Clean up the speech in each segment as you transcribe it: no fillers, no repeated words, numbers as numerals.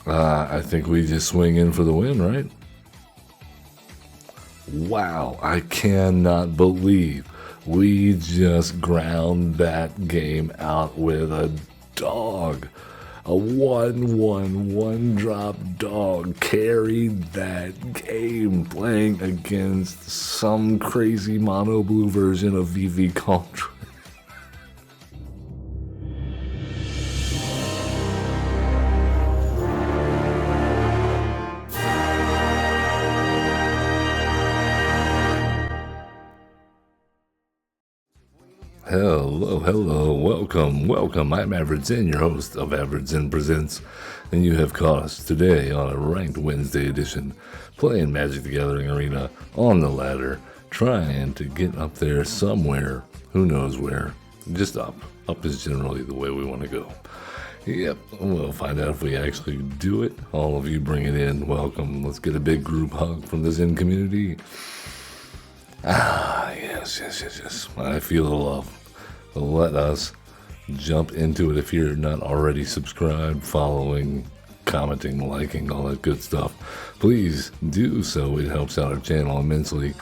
I think we just swing in for the win, right? Wow, I cannot believe we just ground that game out with a dog. A 1-1 drop dog carried that game playing against some crazy mono blue version of VV Contra. Hello, welcome. I'm Average Zen, your host of Average Zen Presents, and you have caught us today on a Ranked Wednesday edition, playing Magic the Gathering Arena on the ladder, trying to get up there somewhere, who knows where, just up. Up is generally the way we want to go. Yep, we'll find out if we actually do it. All of you bring it in, welcome. Let's get a big group hug from the Zen community. Yes. I feel the love. Let us jump into it. If you're not already subscribed, following, commenting, liking, all that good stuff, please do so. It helps out our channel immensely.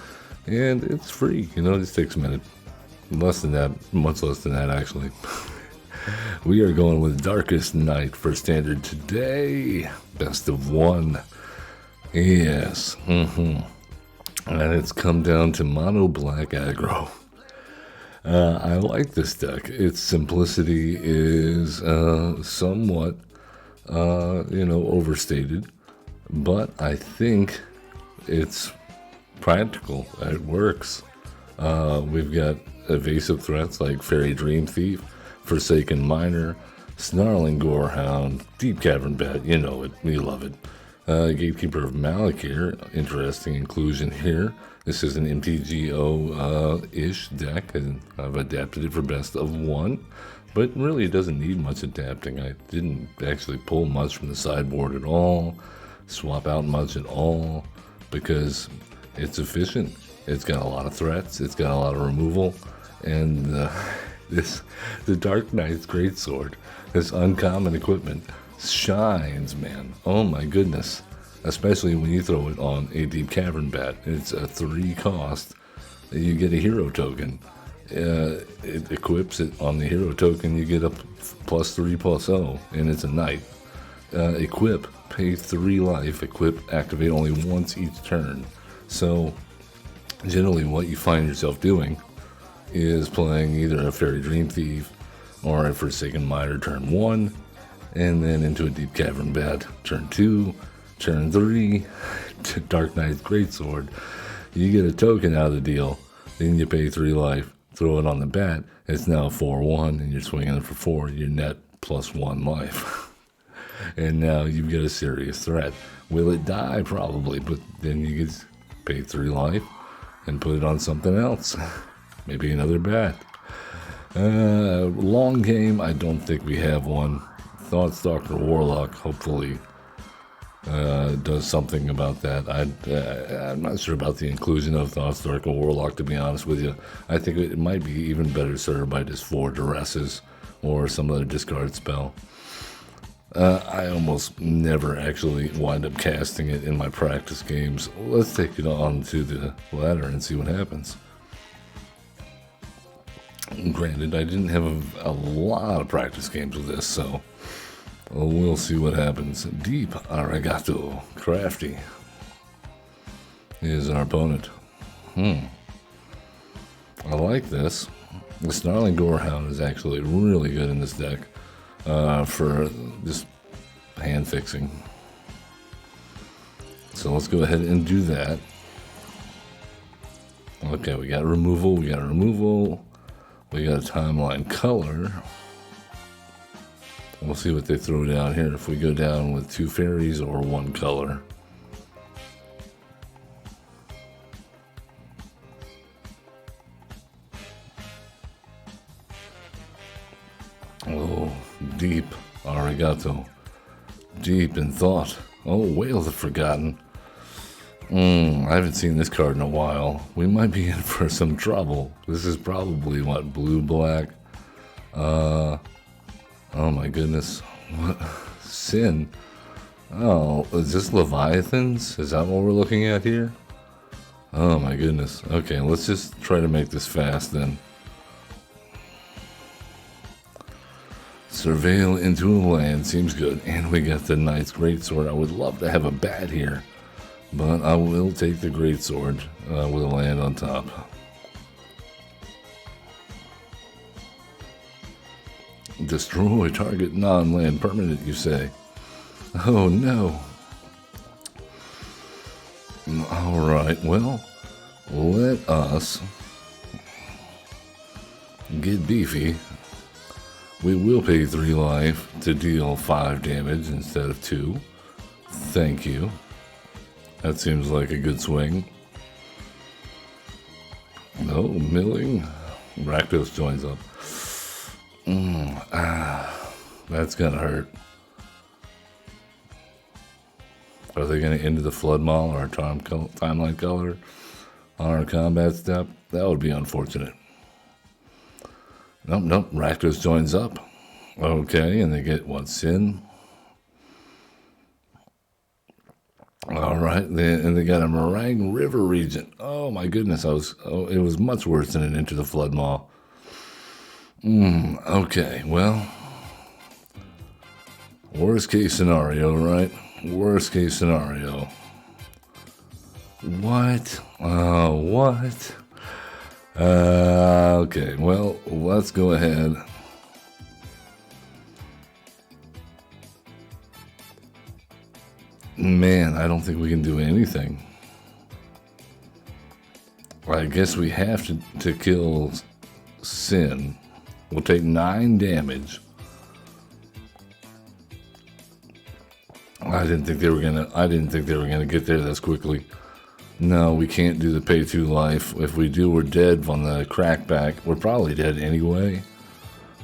And it's free, it just takes a minute. Less than that, much less than that, actually. We are going with Darkest Night for standard today. Best of one. Yes. And it's come down to mono black aggro. I like this deck. Its simplicity is somewhat, overstated, but I think it's practical. It works. We've got evasive threats like Fairy Dream Thief, Forsaken Miner, Snarling Gorehound, Deep Cavern Bat. You know it. You love it. Gatekeeper of Malakir, interesting inclusion here. This is an MTGO-ish deck, and I've adapted it for best of one, but really it doesn't need much adapting. I didn't actually pull much from the sideboard at all, swap out much at all, because it's efficient. It's got a lot of threats, it's got a lot of removal, and the Dark Knight's Greatsword, this uncommon equipment, shines, man. Oh my goodness. Especially when you throw it on a Deep Cavern Bat. It's a 3 cost. You get a hero token. It equips it on the hero token. You get a +3/+0, and it's a knight. Equip, pay 3 life. Equip, activate only once each turn. So, generally what you find yourself doing is playing either a Fairy Dream Thief or a Forsaken Miner turn 1, and then into a Deep Cavern Bat turn 2, turn 3, to Dark Knight's Greatsword. You get a token out of the deal, then you pay 3 life, throw it on the bat, it's now 4/1, and you're swinging it for 4, your net +1 life. And now you've got a serious threat. Will it die? Probably, but then you get pay 3 life and put it on something else. Maybe another bat. Long game, I don't think we have one. Thoughtstalker Warlock, hopefully, does something about that. I'm not sure about the inclusion of Thoughtstalker Warlock, to be honest with you. I think it might be even better served by just 4 Duresses or some other discard spell. I almost never actually wind up casting it in my practice games. Let's take it on to the ladder and see what happens. Granted, I didn't have a lot of practice games with this, so we'll see what happens. Deep Arigato Crafty is our opponent. I like this. The Snarling Gorehound is actually really good in this deck for just hand fixing. So let's go ahead and do that. Okay, we got removal, we got a timeline color. We'll see what they throw down here. If we go down with 2 fairies or 1 color. Oh, deep arigato. Deep in thought. Oh, Whale the Forgotten. I haven't seen this card in a while. We might be in for some trouble. This is probably, what, blue-black? Oh my goodness. What? Sin. Oh, is this Leviathans? Is that what we're looking at here? Oh my goodness. Okay, let's just try to make this fast then. Surveil into a land seems good. And we got the Knight's Greatsword. I would love to have a bat here, but I will take the Greatsword with a land on top. Destroy target non-land permanent, you say? Oh no. Alright, well, let us get beefy. We will pay 3 life to deal 5 damage instead of 2. Thank you. That seems like a good swing. No, milling. Rakdos joins up. That's gonna hurt. Are they gonna end the Flood Maul or timeline color on our combat step? That would be unfortunate. Nope, Rakdos joins up. Okay, and they get what, Sin? Alright, and they got a Meringue River Regent. Oh my goodness, it was much worse than an Into the Flood Maw. Okay, well, worst case scenario, right? Worst case scenario. What? What? Okay, well, let's go ahead. Man, I don't think we can do anything. I guess we have to kill Sin. We'll take 9 damage. I didn't think they were gonna get there this quickly. No, we can't do the pay 2 life. If we do, we're dead on the crackback. We're probably dead anyway.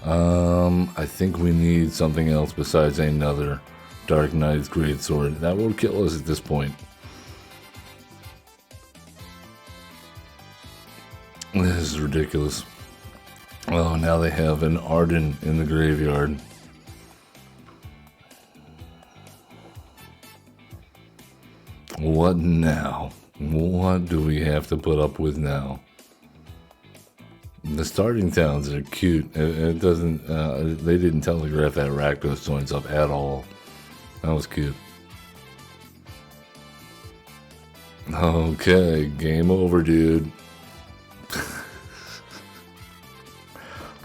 I think we need something else besides another Dark Knight's Greatsword. That will kill us at this point. This is ridiculous. Oh, now they have an Arden in the graveyard. What now? What do we have to put up with now? The starting towns are cute. It doesn't. They didn't telegraph that Rakdos joins up at all. That was cute. Okay, game over, dude.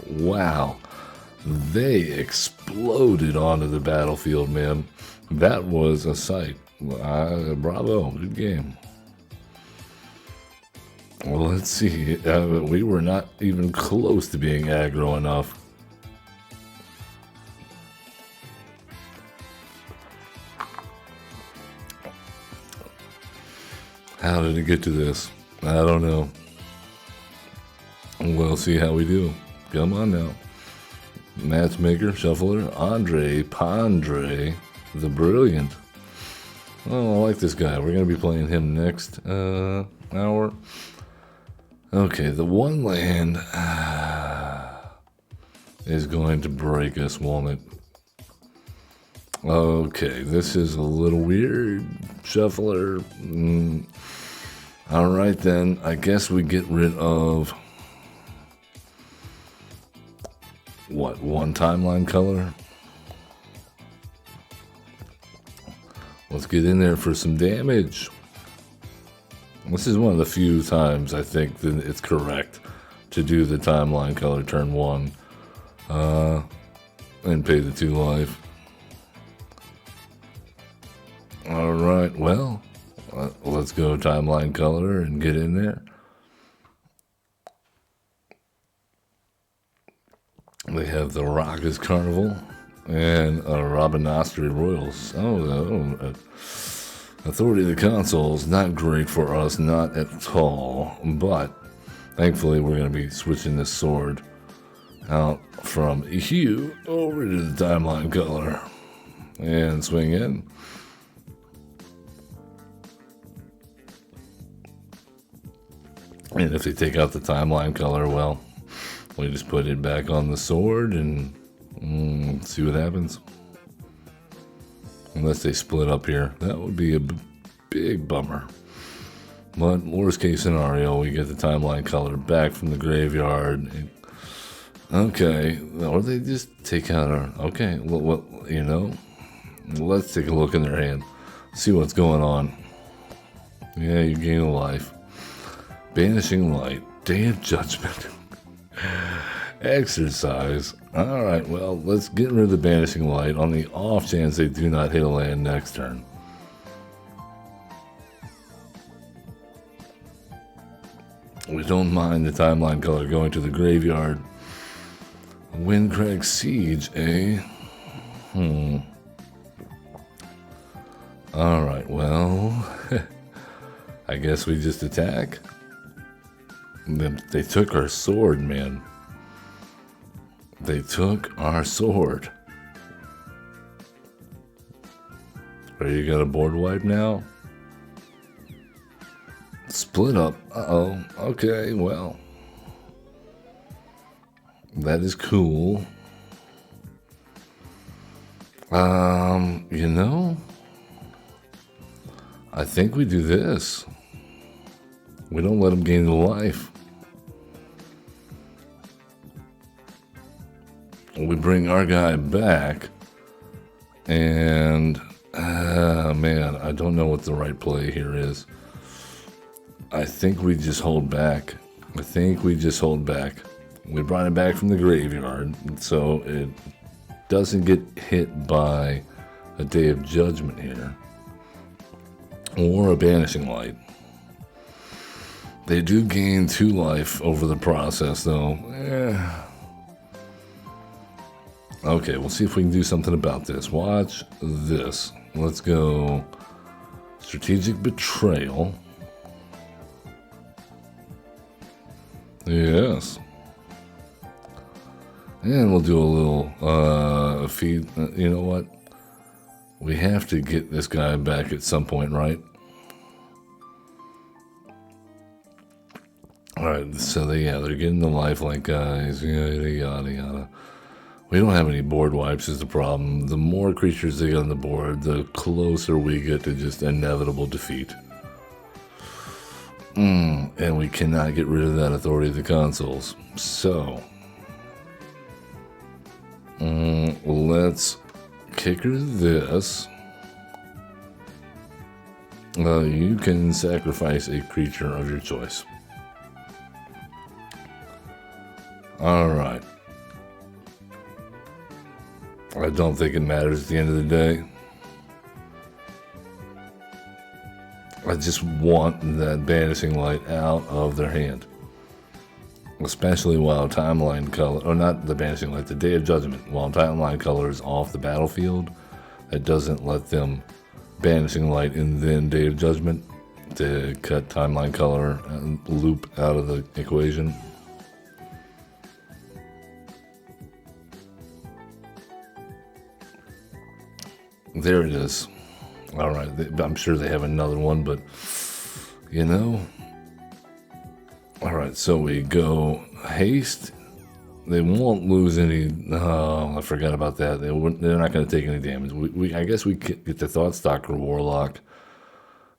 Wow, they exploded onto the battlefield, man. That was a sight. Bravo, good game. Well, let's see. We were not even close to being aggro enough. How did it get to this? I don't know. We'll see how we do. Come on now. Matchmaker, Shuffler, Andre Pondre, the Brilliant. Oh, I like this guy. We're going to be playing him next hour. Okay, the one land is going to break us, won't it? Okay, this is a little weird. Shuffler. Alright then, I guess we get rid of... what, 1 timeline color? Let's get in there for some damage. This is one of the few times I think that it's correct to do the timeline color turn 1 and pay the 2 life. Alright, well, let's go timeline color and get in there. They have the Raucous Carnival and Robinostri Royals. Authority of the Consoles, not great for us, not at all. But thankfully, we're going to be switching this sword out from hue over to the timeline color and swing in. And if they take out the timeline color, well, we just put it back on the sword and see what happens. Unless they split up here. That would be a big bummer. But worst case scenario, we get the timeline color back from the graveyard. Okay, or they just take out our... Okay, well, you know, let's take a look in their hand. See what's going on. Yeah, you gain a life. Banishing Light. Day of Judgment. Exercise. Alright, well, let's get rid of the Banishing Light on the off chance they do not hit a land next turn. We don't mind the timeline color going to the graveyard. Windcrag Siege, eh? Alright, well... I guess we just attack. They took our sword, man. They took our sword. Are you got a board wipe now? Split up. Uh-oh. Okay, well. That is cool. You know, I think we do this. We don't let them gain the life. We bring our guy back, and man, I don't know what the right play here is. I think we just hold back. We brought it back from the graveyard, so it doesn't get hit by a Day of Judgment here, or a Banishing Light. They do gain 2 life over the process, though. Okay, we'll see if we can do something about this. Watch this. Let's go Strategic Betrayal. Yes. And we'll do a little feed. You know what? We have to get this guy back at some point, right? Alright, so they're getting the lifelink guys. Yada, yada, yada. We don't have any board wipes is the problem. The more creatures they get on the board, the closer we get to just inevitable defeat. And we cannot get rid of that Authority of the Consoles. So, let's kicker this. You can sacrifice a creature of your choice. Alright. I don't think it matters at the end of the day. I just want that Banishing Light out of their hand. Especially while timeline color, or not the Banishing Light, the Day of Judgment. While timeline color is off the battlefield, that doesn't let them Banishing Light and then Day of Judgment to cut timeline color and loop out of the equation. There it is. All right, I'm sure they have another one, but you know. All right, so we go haste. They won't lose any. Oh, I forgot about that. They're not going to take any damage. I guess we get the Thought Stalker Warlock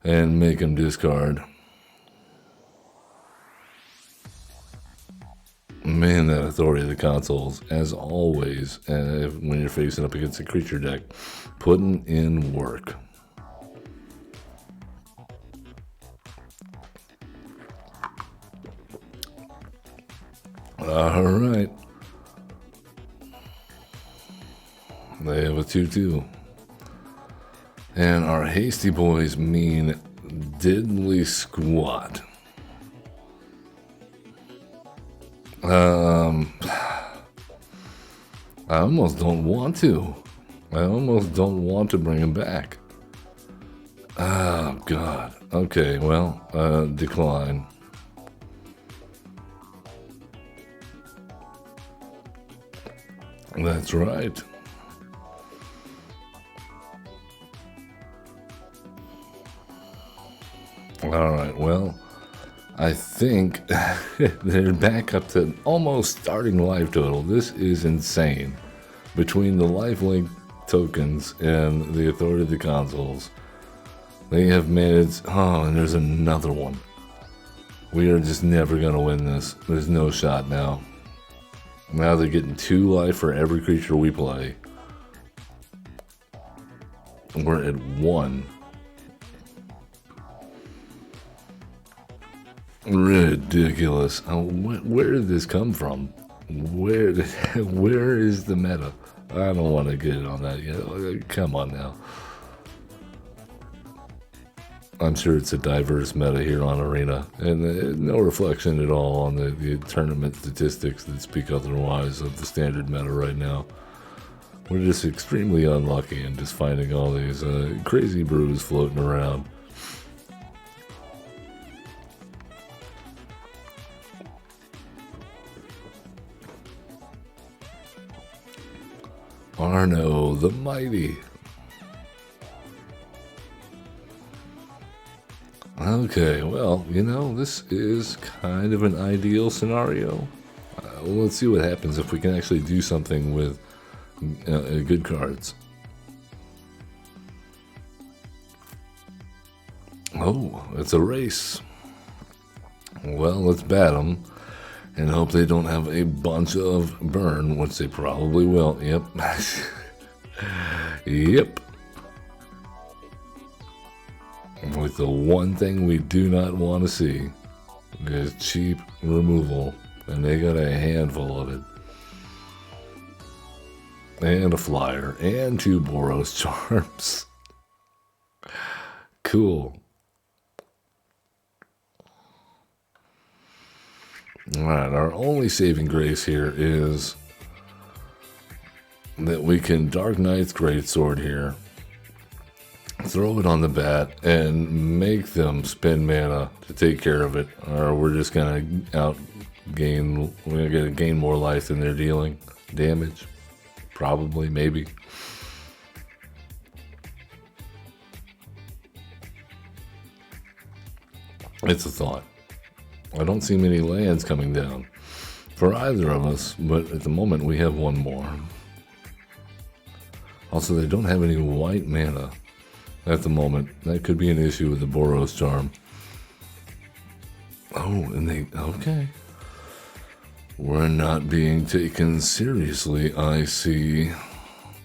and make them discard. Man, that Authority of the Consoles, as always, when you're facing up against a creature deck, putting in work. All right. They have a 2/2. And our hasty boys mean diddly squat. I almost don't want to. I almost don't want to bring him back. Oh, God. Okay, well, decline. That's right. All right, well, I think they're back up to almost starting life total. This is insane. Between the lifelink tokens and the authority of the consoles. They have managed. Oh, and there's another one. We are just never going to win this. There's no shot now. Now they're getting 2 life for every creature we play. We're at 1. Ridiculous. Oh, where did this come from? Where is the meta? I don't want to get it on that yet. Come on now. I'm sure it's a diverse meta here on Arena, and no reflection at all on the tournament statistics that speak otherwise of the standard meta right now. We're just extremely unlucky and just finding all these crazy brews floating around. Arna, the mighty. Okay, well, you know, this is kind of an ideal scenario. Let's see what happens if we can actually do something with good cards. Oh, it's a race. Well, let's bat them and hope they don't have a bunch of burn, which they probably will. Yep. Yep. With the one thing we do not want to see is cheap removal, and they got a handful of it. And a flyer, and 2 Boros charms. Cool. Alright, our only saving grace here is that we can Dark Knight's Greatsword here, throw it on the bat, and make them spend mana to take care of it, or we're just gonna we're gonna gain more life than they're dealing damage. Probably, maybe. It's a thought. I don't see many lands coming down for either of us, but at the moment we have 1 more. Also, they don't have any white mana at the moment. That could be an issue with the Boros charm. Oh, and okay. We're not being taken seriously, I see.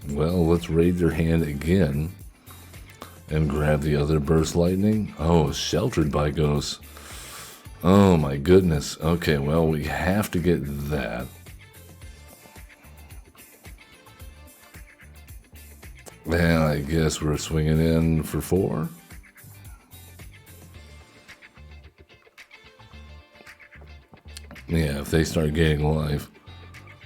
Well, let's raid their hand again and grab the other Burst Lightning. Oh, Sheltered by Ghosts. Oh my goodness. Okay, well, we have to get that. And I guess we're swinging in for 4. Yeah, if they start gaining life.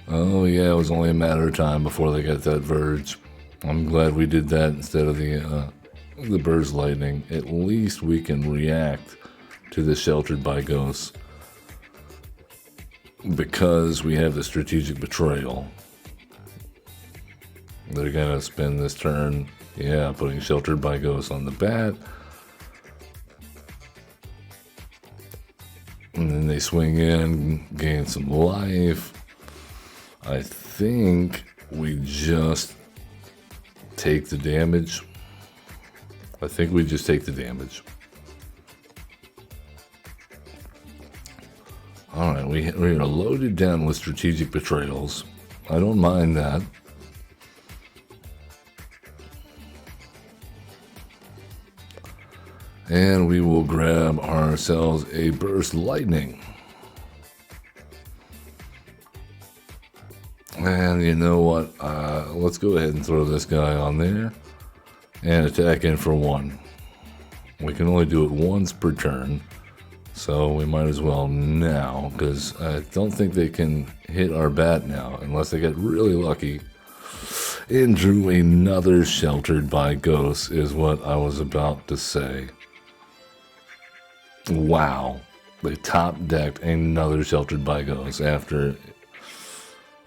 Oh yeah, it was only a matter of time before they got that Verge. I'm glad we did that instead of the Burst Lightning. At least we can react to the Sheltered by Ghosts because we have the Strategic Betrayal. They're gonna spend this turn, yeah, putting Sheltered by Ghosts on the bat. And then they swing in, gain some life. I think we just take the damage. I think we just take the damage. Alright, we are loaded down with Strategic Betrayals. I don't mind that. And we will grab ourselves a Burst Lightning. And you know what? Let's go ahead and throw this guy on there and attack in for 1. We can only do it once per turn, so we might as well now, because I don't think they can hit our bat now unless they get really lucky and drew another Sheltered by Ghosts, is what I was about to say. Wow, they top decked another Sheltered by Ghosts after.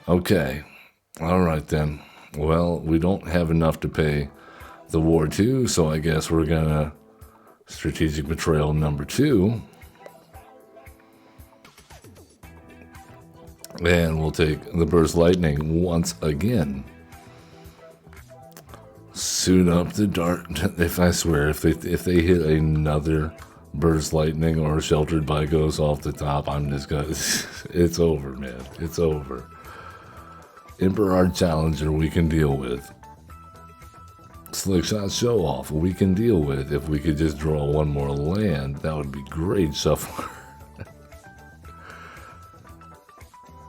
Okay, alright then. Well, we don't have enough to pay the War 2, so I guess we're gonna Strategic Betrayal number 2. And we'll take the Burst Lightning once again. Suit up the dark. If I swear, if they hit another burst lightning or sheltered by ghosts off the top, I'm just gonna. It's over, man. It's over. Emperor Challenger we can deal with. Slick Shot Show Off we can deal with. If we could just draw one more land, that would be great. Shuffler.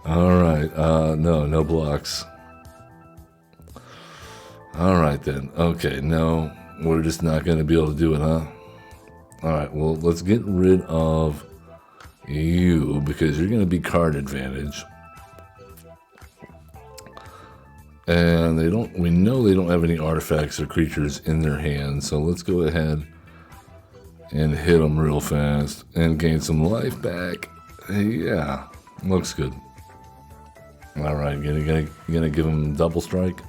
All right. No blocks. All right then. Okay, no, we're just not going to be able to do it, huh? All right. Well, let's get rid of you because you're going to be card advantage. And they don't. We know they don't have any artifacts or creatures in their hands, so let's go ahead and hit them real fast and gain some life back. Yeah, looks good. All right, gonna give them double strike.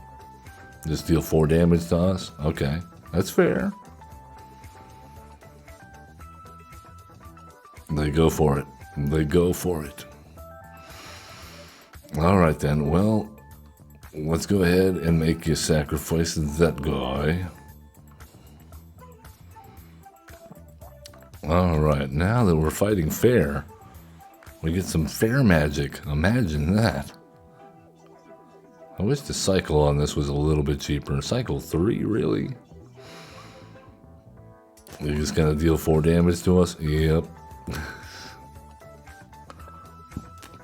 Just deal 4 damage to us. Okay, that's fair. They go for it. They go for it. All right then. Well, let's go ahead and make you sacrifice that guy. All right, now that we're fighting fair, we get some fair magic. Imagine that. I wish the cycle on this was a little bit cheaper. Cycle 3, really? You're just gonna deal 4 damage to us? Yep.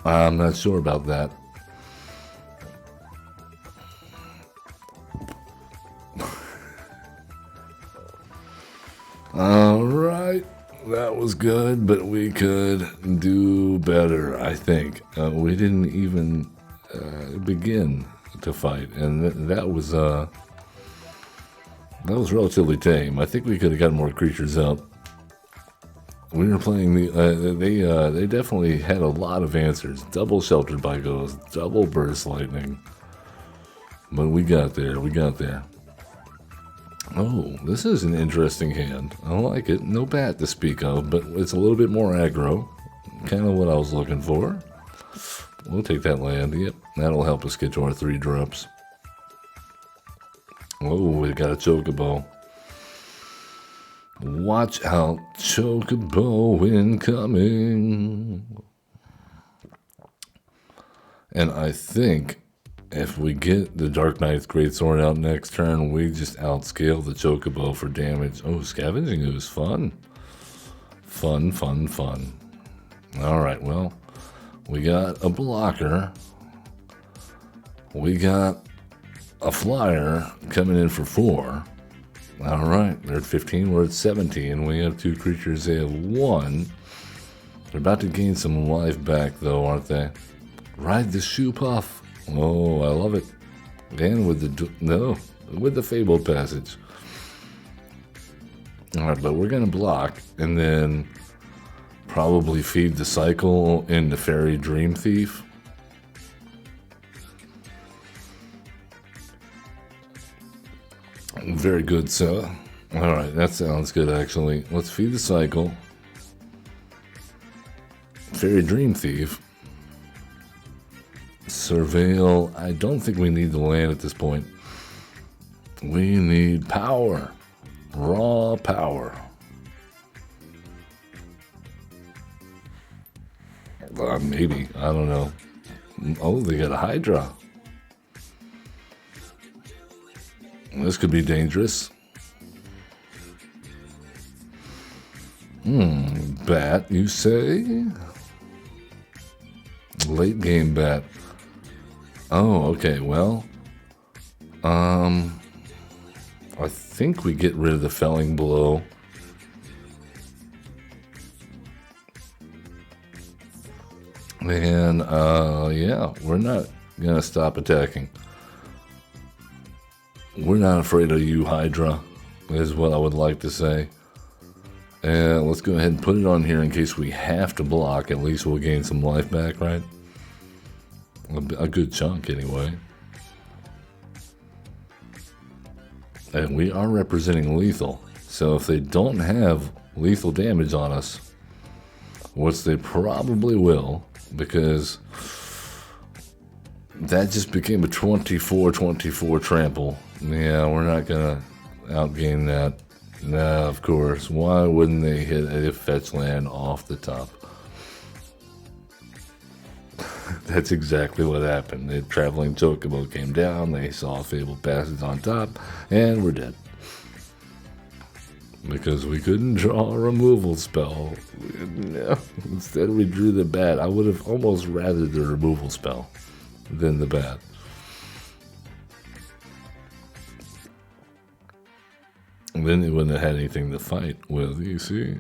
I'm not sure about that. Alright, that was good, but we could do better, I think. We didn't even begin to fight, and that was relatively tame. I think we could have got more creatures up. We were playing they definitely had a lot of answers. Double sheltered by ghosts, double burst lightning. But we got there, Oh, this is an interesting hand. I like it. No bat to speak of, but it's a little bit more aggro. Kind of what I was looking for. We'll take that land. Yep, that'll help us get to our 3 drops. Oh, we got a chocobo. Watch out, chocobo incoming. And I think if we get the Dark Knight's Greatsword out next turn, we just outscale the chocobo for damage. Oh, Scavenging Ooze, fun. Fun. All right, well, we got a blocker. We got a flyer coming in for 4. All right, they're at 15. We're at 17. We have 2 creatures. They have 1. They're about to gain some life back, though, aren't they? Ride the Shoe Puff. Oh, I love it. And with the Fabled Passage. All right, but we're going to block and then probably feed the cycle into Fairy Dream Thief. Very good, sir. All right, that sounds good, actually. Let's feed the cycle. Fairy Dream Thief. Surveil. I don't think we need the land at this point. We need power. Raw power. Maybe. I don't know. Oh, they got a Hydra. This could be dangerous. Bat, you say? Late game bat. Oh, okay, well. I think we get rid of the Felling Blow. And, yeah, we're not gonna stop attacking. We're not afraid of you, Hydra, is what I would like to say. And let's go ahead and put it on here in case we have to block. At least we'll gain some life back, right? A good chunk, anyway. And we are representing lethal. So if they don't have lethal damage on us, which they probably will, because That just became a 24-24 trample. Yeah, we're not gonna outgain that. Nah, of course. Why wouldn't they hit a fetch land off the top? That's exactly what happened. The traveling chocobo came down, they saw Fabled Passage on top, and we're dead. Because we couldn't draw a removal spell. No. Instead we drew the bat. I would have almost rather the removal spell than the bat. And then they wouldn't have had anything to fight with, you see?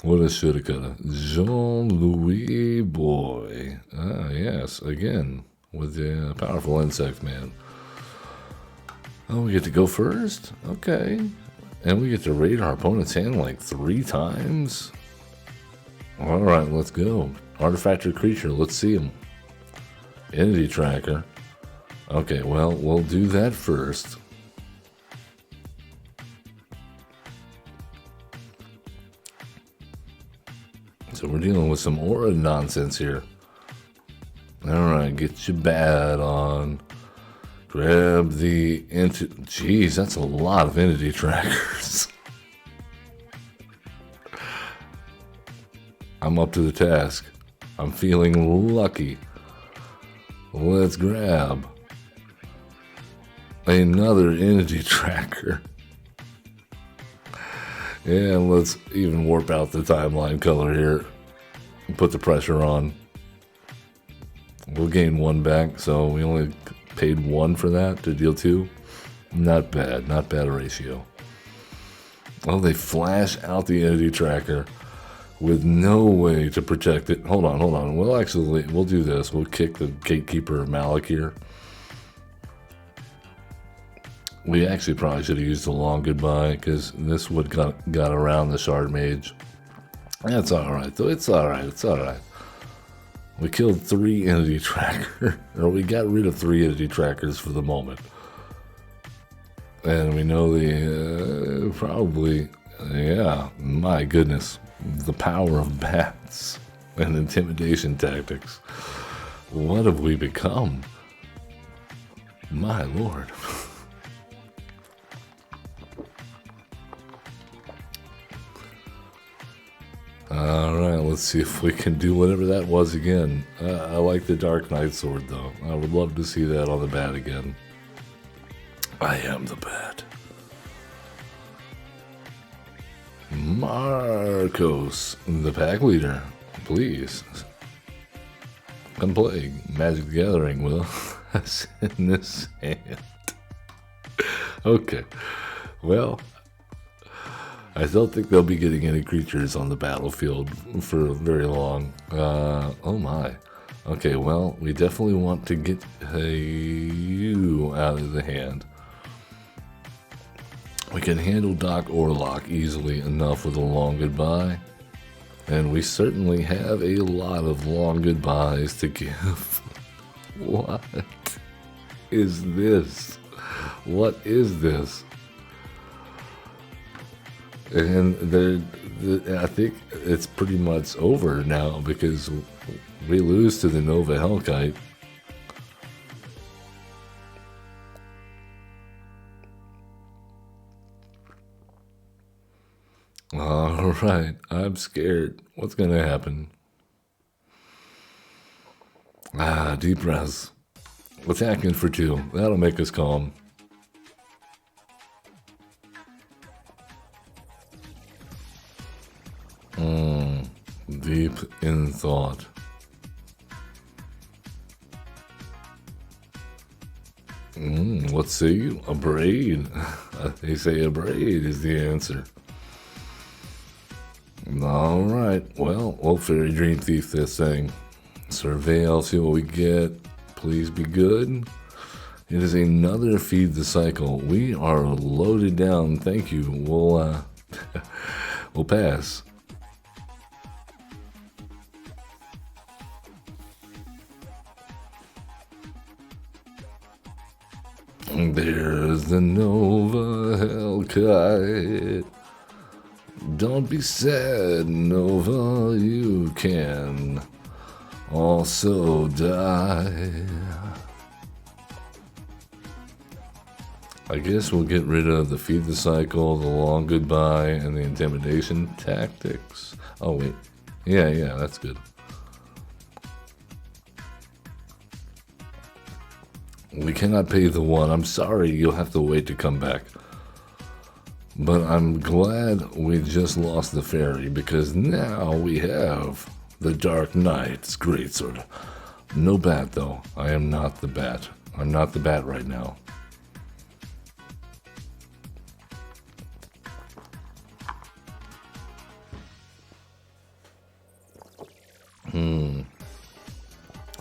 What a shoulda coulda. Jean-Louis Boy. Ah, yes, again, with the powerful insect man. Oh, we get to go first? Okay. And we get to raid our opponent's hand like 3 times? Alright, let's go. Artifactor creature, let's see him. Entity tracker. Okay, well, we'll do that first. So we're dealing with some aura nonsense here. Alright, get your bat on. Grab the entity. Jeez, that's a lot of entity trackers. I'm up to the task. I'm feeling lucky. Let's grab another entity tracker. And let's even warp out the timeline color here. And put the pressure on. We'll gain 1 back, so we only paid 1 for that to deal 2. Not bad, not bad a ratio. Oh, they flash out the entity tracker with no way to protect it. Hold on. We'll do this. We'll kick the Gatekeeper Malik here. We actually probably should have used the long goodbye because this would got around the Shard Mage. That's alright though. It's alright. We killed 3 entity trackers, or we got rid of 3 entity trackers for the moment. And we know the, probably, yeah, my goodness, the power of bats and intimidation tactics. What have we become? My lord. Alright, let's see if we can do whatever that was again. I like the Dark Knight sword though. I would love to see that on the bat again. I am the bat. Marcos, the pack leader. Please. Come play Magic the Gathering with us in this hand. Okay. Well, I don't think they'll be getting any creatures on the battlefield for very long. Oh my. Okay, well, we definitely want to get you out of the hand. We can handle Doc Orlock easily enough with a long goodbye. And we certainly have a lot of long goodbyes to give. What is this? What is this? And I think it's pretty much over now because we lose to the Nova Hellkite. Alright, I'm scared. What's gonna happen? Deep breaths. Attacking for 2. That'll make us calm. Deep in thought. What say you? A braid. They say a braid is the answer. Alright, well, we'll Fairy Dream Thief this thing. Surveil, see what we get. Please be good. It is another Feed the Cycle. We are loaded down. Thank you. We'll we'll pass. There's the Nova Hellkite. Don't be sad, Nova, you can also die. I guess we'll get rid of the feed the cycle, the long goodbye, and the intimidation tactics. Oh wait, yeah, that's good. We cannot pay the one. I'm sorry, you'll have to wait to come back. But I'm glad we just lost the fairy, because now we have the Dark Knight's Greatsword. No bat, though. I am not the bat. I'm not the bat right now.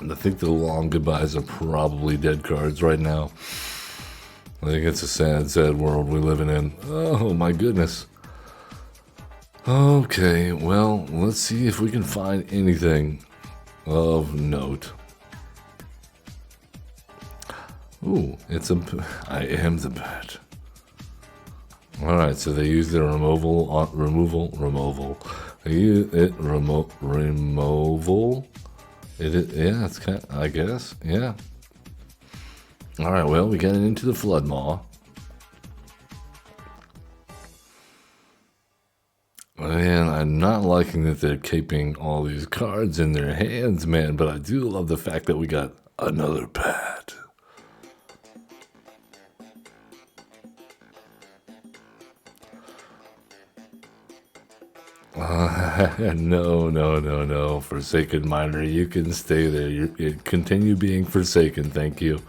I think the long goodbyes are probably dead cards right now. I think it's a sad, sad world we're living in. Oh my goodness. Okay, well, let's see if we can find anything of note. Ooh, I am the bat. Alright, so they use their removal. They use it, removal. Yeah, it's kind of, I guess, yeah. Alright, well, we got into the Flood Maw. And I'm not liking that they're keeping all these cards in their hands, man, but I do love the fact that we got another bat. No. Forsaken Miner, you can stay there. You continue being Forsaken, thank you.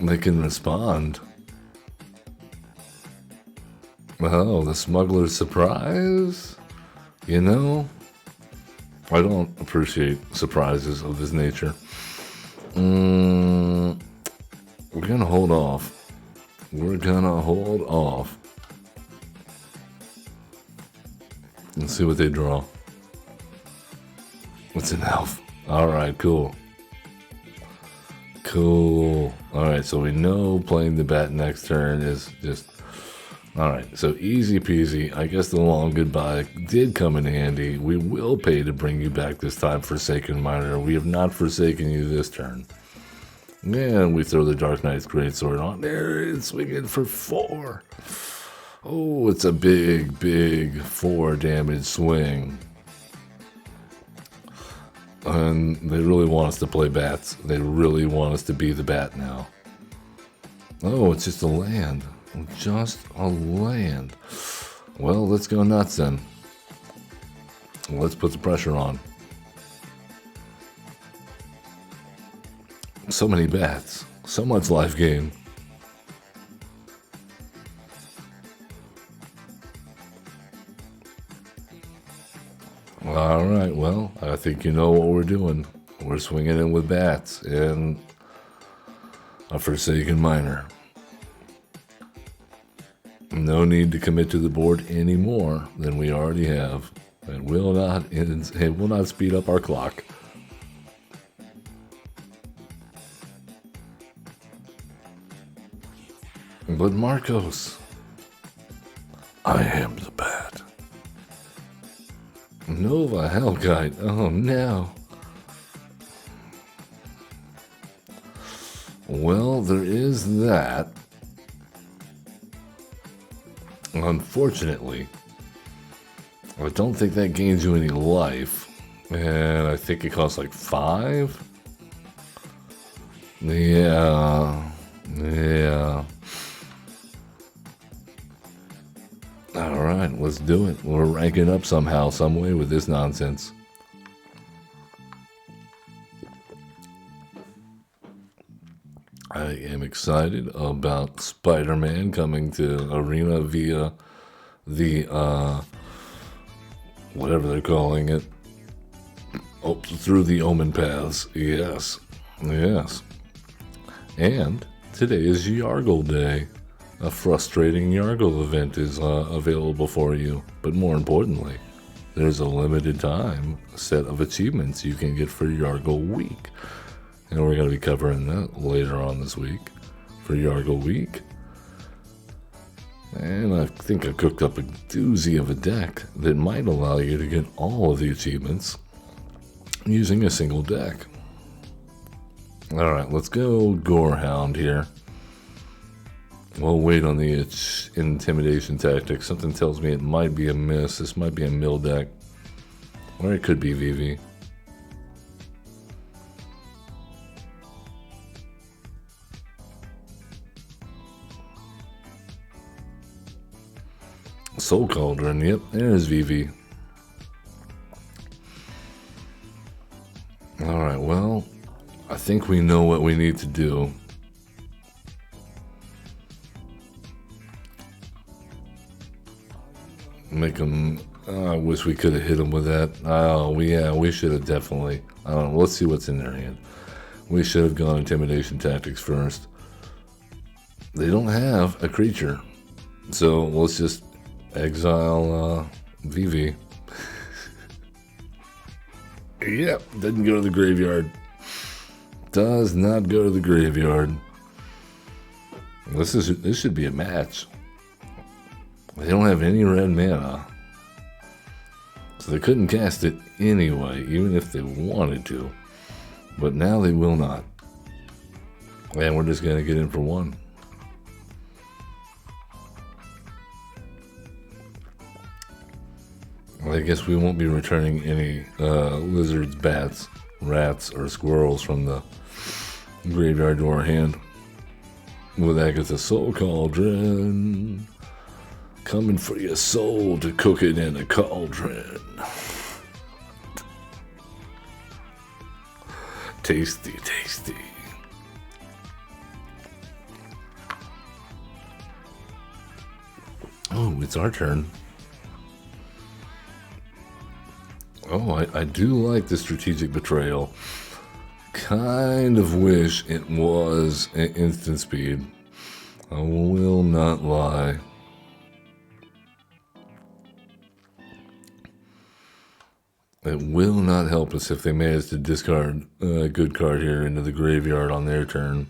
They can respond. Oh, the Smuggler's Surprise? You know, I don't appreciate surprises of this nature. We're gonna hold off. Let's see what they draw. What's an elf? Alright, cool. Alright, so we know playing the bat next turn is just... Alright, so easy peasy. I guess the long goodbye did come in handy. We will pay to bring you back this time, Forsaken Miner. We have not forsaken you this turn. And we throw the Dark Knight's Greatsword on there and swing it for 4. Oh, it's a big 4 damage swing. And they really want us to play bats. They really want us to be the bat now. Oh, it's just a land. Just a land. Well, let's go nuts then. Let's put the pressure on. So many bats. So much life gain. Alright, well, I think you know what we're doing. We're swinging in with bats and a Forsaken Miner. No need to commit to the board any more than we already have. It will not speed up our clock. But Marcos, I am the bat. Nova Hellkite, oh no. Well, there is that. Unfortunately, I don't think that gains you any life. And I think it costs like 5. Yeah. Alright, let's do it. We're ranking up somehow, some way with this nonsense. I am excited about Spider-Man coming to Arena via the, whatever they're calling it. Oh, through the Omen Paths. Yes. And today is Yargle Day. A frustrating Yargle event is available for you. But more importantly, there's a limited time set of achievements you can get for Yargle Week. And we're going to be covering that later on this week for Yargle Week. And I think I cooked up a doozy of a deck that might allow you to get all of the achievements. using a single deck. Alright, let's go Gorehound here. We'll wait on the intimidation tactic. Something tells me it might be a miss. This might be a mill deck. Or it could be VV. Soul Cauldron, yep, there's VV. Alright, well, I think we know what we need to do. Make him... I wish we could have hit him with that. Oh, yeah, we should have definitely... I don't know, let's see what's in their hand. We should have gone intimidation tactics first. They don't have a creature. So, let's just exile VV. Yep, doesn't go to the graveyard. Does not go to the graveyard. This should be a match. They don't have any red mana. So they couldn't cast it anyway, even if they wanted to. But now they will not. And we're just going to get in for one. I guess we won't be returning any lizards, bats, rats, or squirrels from the graveyard to our hand. With Agatha Soul Cauldron. Coming for your soul to cook it in a cauldron. Tasty, tasty. Oh, it's our turn. Oh, I do like the strategic betrayal. Kind of wish it was an instant speed. I will not lie. It will not help us if they manage to discard a good card here into the graveyard on their turn.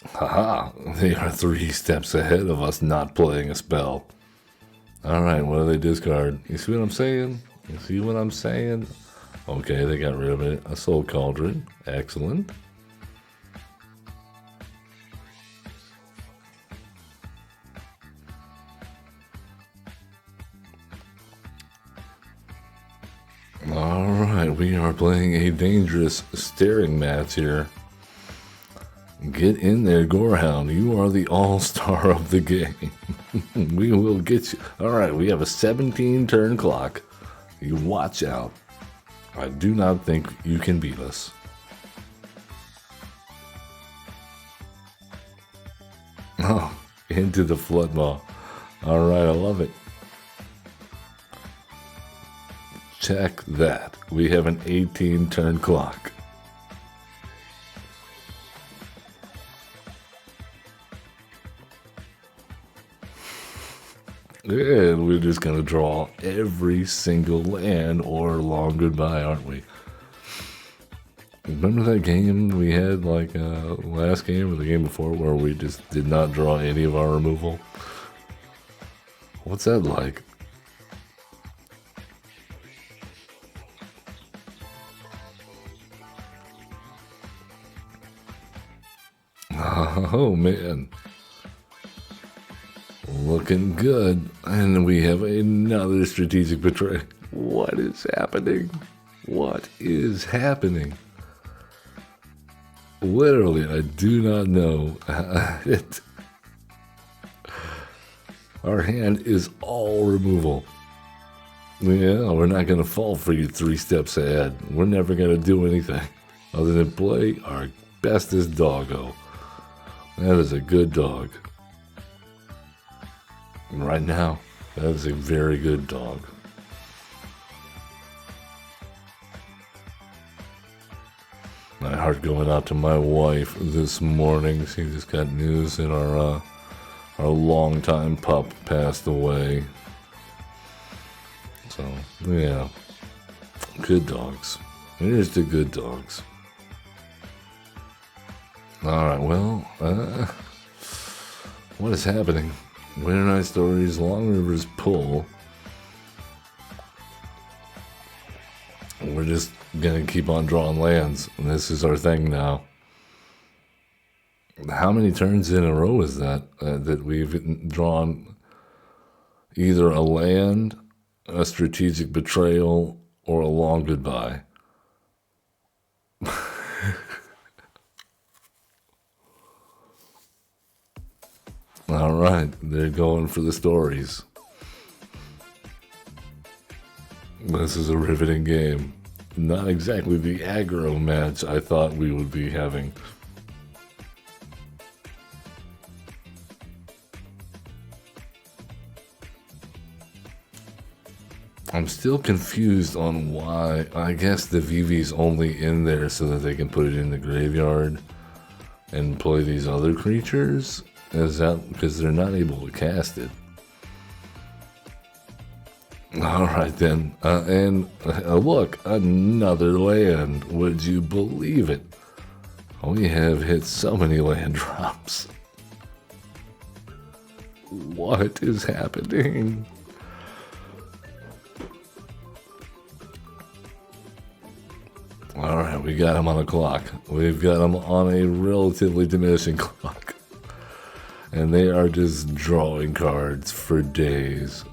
Haha, they are 3 steps ahead of us not playing a spell. Alright, what do they discard? You see what I'm saying? You see what I'm saying? Okay, they got rid of it. A Soul Cauldron. Excellent. Alright, we are playing a dangerous staring match here. Get in there, Gorehound. You are the all-star of the game. We will get you. Alright, we have a 17-turn clock. You watch out. I do not think you can beat us. Oh, into the flood ball. Alright, I love it. Check that. We have an 18-turn clock. And we're just going to draw every single land or long goodbye, aren't we? Remember that game we had, like, last game or the game before where we just did not draw any of our removal? What's that like? Oh, man. Looking good. And we have another strategic betrayal. What is happening? What is happening? Literally, I do not know. Our hand is all removal. Yeah, we're not going to fall for you 3 steps ahead. We're never going to do anything other than play our bestest doggo. That is a good dog. Right now, that is a very good dog. My heart going out to my wife this morning. She just got news that our longtime pup passed away. So, yeah. Good dogs. Here's the good dogs. Alright, well, what is happening? Winter Night Stories, Long Rivers Pull. We're just gonna keep on drawing lands, and this is our thing now. How many turns in a row is that that we've drawn either a land, a strategic betrayal, or a long goodbye? All right, they're going for the stories. This is a riveting game. Not exactly the aggro match I thought we would be having. I'm still confused on why. I guess the VV's only in there so that they can put it in the graveyard and play these other creatures. Is that because they're not able to cast it? Alright then, and look, another land. Would you believe it? We have hit so many land drops. What is happening? Alright, we got him on a clock. We've got him on a relatively diminishing clock. And they are just drawing cards for days.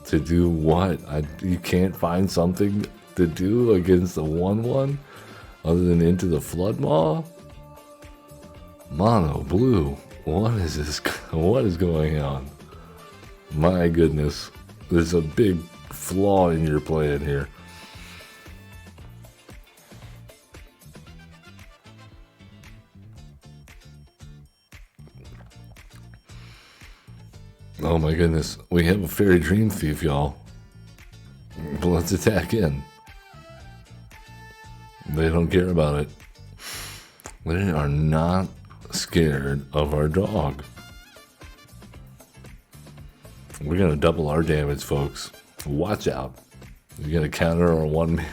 To do what? You can't find something to do against the 1/1 other than Into the Floodmaw? Mono, blue. What is this? What is going on? My goodness. There's a big flaw in your plan here. Oh my goodness, we have a Fairy Dream Thief, y'all. But let's attack in. They don't care about it. They are not scared of our dog. We're gonna double our damage, folks. Watch out. You're gonna counter our 1 minute.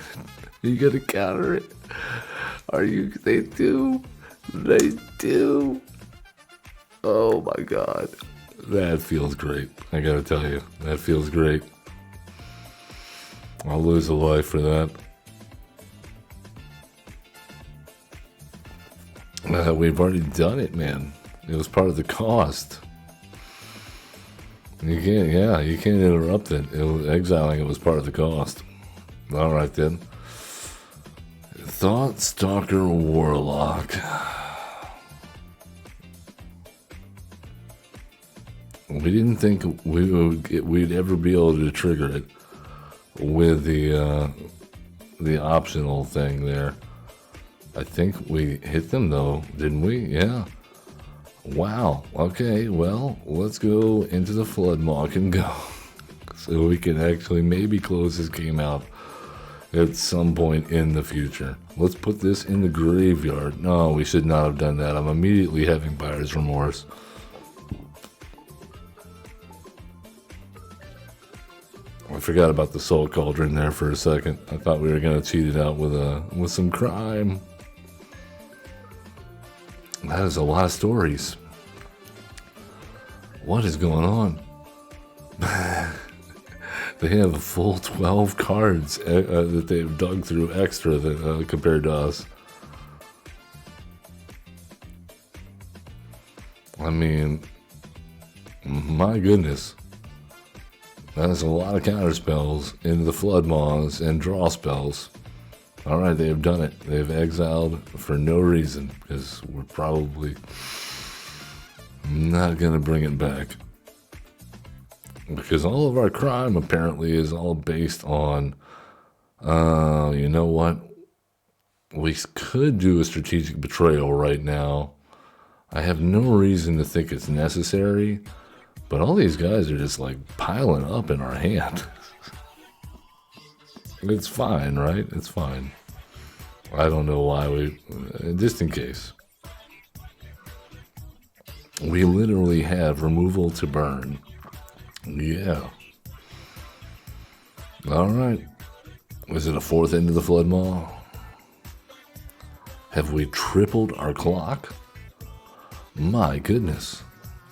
You gonna counter it? Are you? They do. They do. Oh my god. That feels great. I gotta tell you, that feels great. I'll lose a life for that. We've already done it, man. It was part of the cost. You can't, you can't interrupt it. Exiling it was part of the cost. All right then. Thought Stalker Warlock. We didn't think we'd ever be able to trigger it with the optional thing there. I think we hit them though, didn't we? Yeah. Wow. Okay, well, let's go into the Floodmaw and go. So we can actually maybe close this game out at some point in the future. Let's put this in the graveyard. No, we should not have done that. I'm immediately having buyer's remorse. I forgot about the Soul Cauldron there for a second. I thought we were gonna cheat it out with some crime. That is a lot of stories. What is going on? They have a full 12 cards that they've dug through extra compared to us. I mean, my goodness. That is a lot of counter spells into the Floodmaws and draw spells. Alright, they have done it. They've exiled for no reason, because we're probably not going to bring it back. Because all of our crime apparently is all based on, you know what? We could do a strategic betrayal right now. I have no reason to think it's necessary. But all these guys are just like piling up in our hand. It's fine, right? It's fine. I don't know why just in case. We literally have removal to burn. Yeah. Alright. Was it a fourth end of the Floodmaw? Have we tripled our clock? My goodness.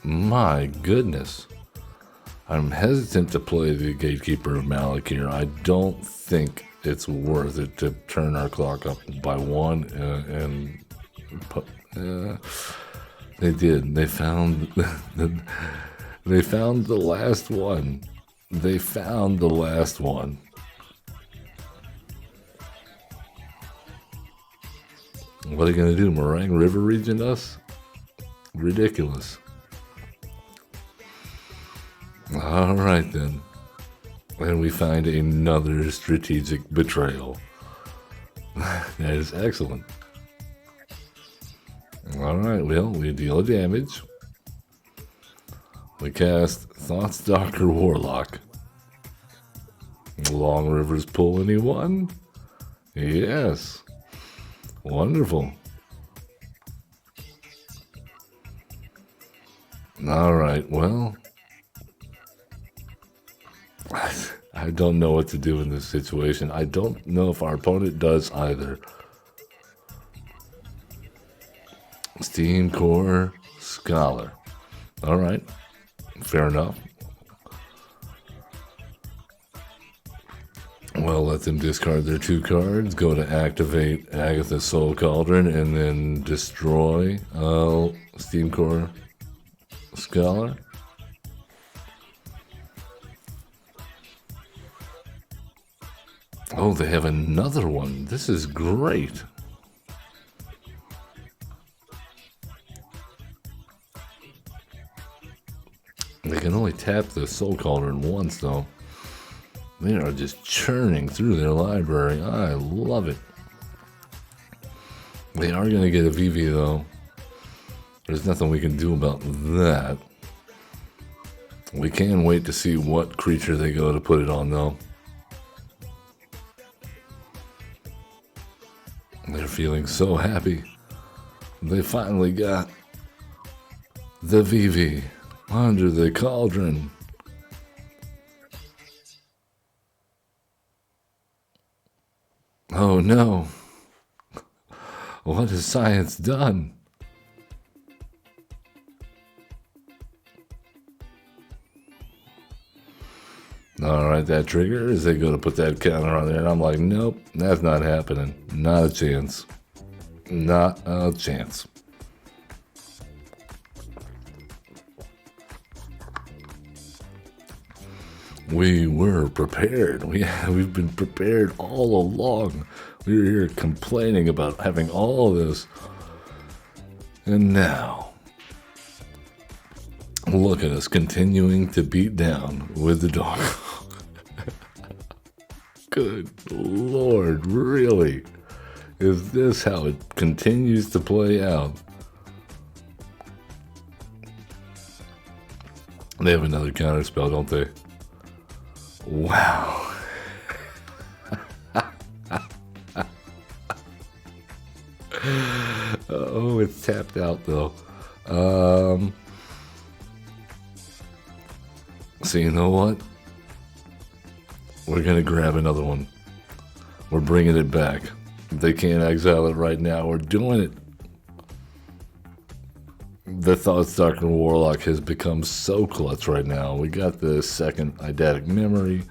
My goodness. I'm hesitant to play the Gatekeeper of Malik here. I don't think it's worth it to turn our clock up by 1 and they did. They found they found the last one. They found the last one. What are they gonna do? Meringue River Region us? Ridiculous. All right then. And we find another strategic betrayal. That is excellent. Alright, well, we deal damage. We cast Thoughtstalker Warlock. Long Rivers pull anyone? Yes. Wonderful. Alright, well, I don't know what to do in this situation. I don't know if our opponent does either. Steam Core Scholar. Alright. Fair enough. Well, let them discard their 2 cards, go to activate Agatha's Soul Cauldron, and then destroy Steam Core Scholar. Oh, they have another one. This is great. They can only tap the Soul Cauldron once, though. They are just churning through their library. I love it. They are going to get a VV, though. There's nothing we can do about that. We can wait to see what creature they go to put it on, though. They're feeling so happy. They finally got the VV under the cauldron. Oh no. What has science done? Alright, that triggers. They go to put that counter on there, and I'm like, nope, that's not happening. Not a chance. Not a chance. We were prepared. We've been prepared all along. We were here complaining about having all this. And now, look at us continuing to beat down with the dog. Good Lord, really? Is this how it continues to play out? They have another counter spell, don't they? Wow. Oh, it's tapped out though. So you know what? We're gonna grab another one. We're bringing it back. If they can't exile it right now, we're doing it. The Thoughtstalker Warlock has become so clutch right now. We got the second eidetic memory.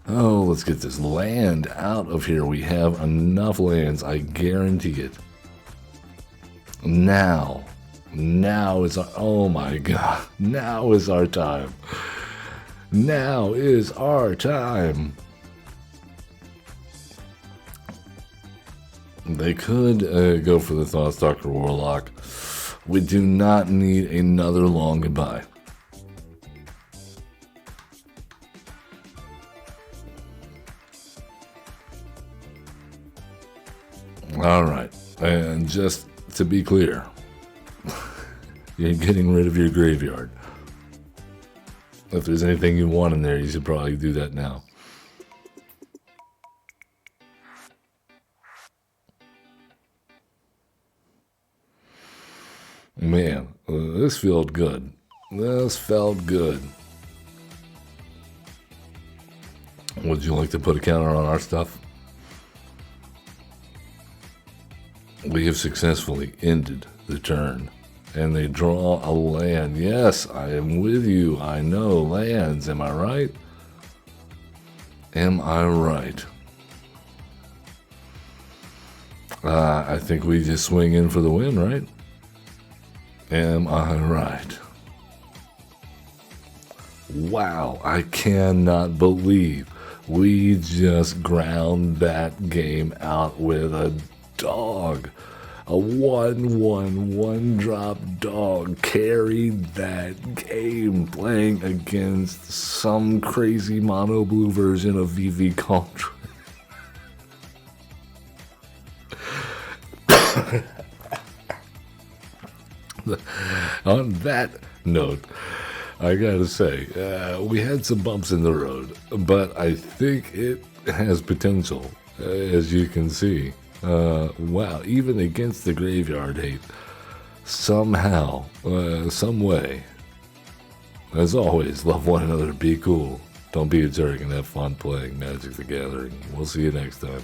Oh, let's get this land out of here. We have enough lands, I guarantee it. Now is our, oh my god, now is our time. Now is our time. They could go for the Thoughtstalker Warlock. We do not need another long goodbye. Alright, and just to be clear, you're getting rid of your graveyard. If there's anything you want in there, you should probably do that now. Man, this felt good. This felt good. Would you like to put a counter on our stuff? We have successfully ended the turn. and they draw a land. Yes, I am with you. I know lands. Am I right? Am I right? I think we just swing in for the win, right? Am I right? Wow, I cannot believe we just ground that game out with a dog. A 1/1 drop dog carried that game playing against some crazy mono blue version of VV Contra. On that note, I gotta say, we had some bumps in the road, but I think it has potential, as you can see. Wow, even against the graveyard hate, somehow, some way. As always, love one another, be cool. Don't be a jerk and have fun playing Magic the Gathering. We'll see you next time.